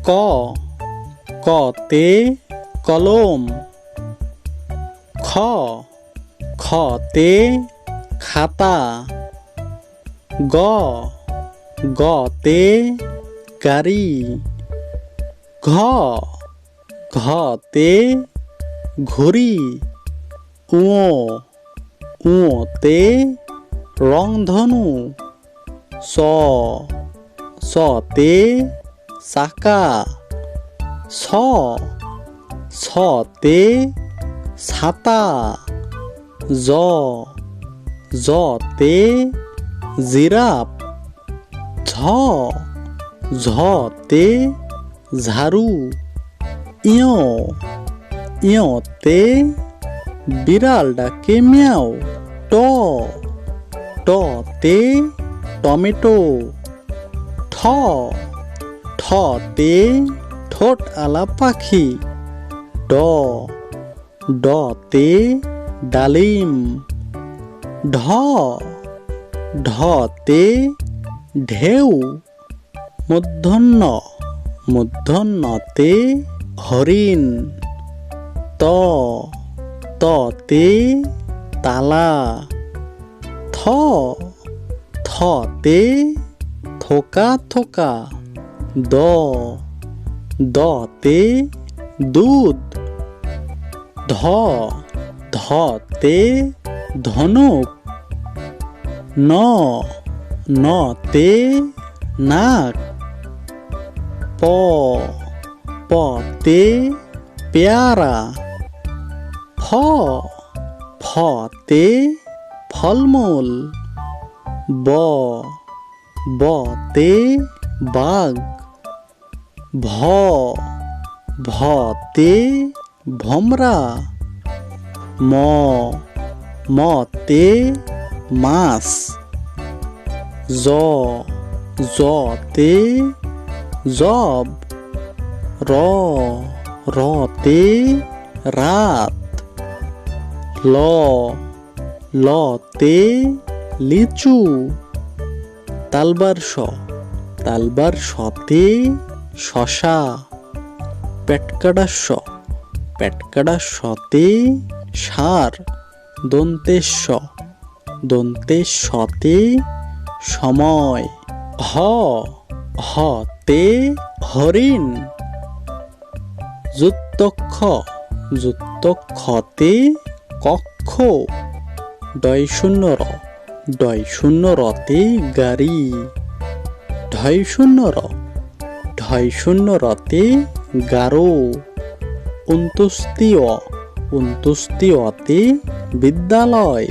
ক কতে কলম, খ খতে খাতা, গ গতে গাড়ি, ঘ ঘতে ঘড়ি, তে রংধনু, সতে চাকা, ছতে ছাতা, জতে জিরাফ, ঝতে ঝাড়ু, ইয়তে বিড়াল ডাকে মিয়াও, টতে টমেটো, ঠতে ঠোঁট আলা পাখি, ডতে ডালিম, ঢতে ঢেউ, মূর্ধন্যতে হরিণ, ততে তালা, থতে থোকা থোকা, দতে দুধ, ধতে ধনুক, নতে নাক, পতে পেয়ারা, ফতে ফলমূল, বতে বাঘ, ভতে ভমরা, মতে মাছ, জতে জব, রতে রাত, লতে লিচু, তালবার সতে শশা, পেটকাটা সতে ষাঁড়, দন্তের সতে সময়, হতে হরিণ, যুক্তক্ষতে কক্ষ, ডয়শূন্যরতে গাড়ি, ঢয়শূন্যরতে গারো, অন্ত্যুষ্টিয়তে বিদ্যালয়।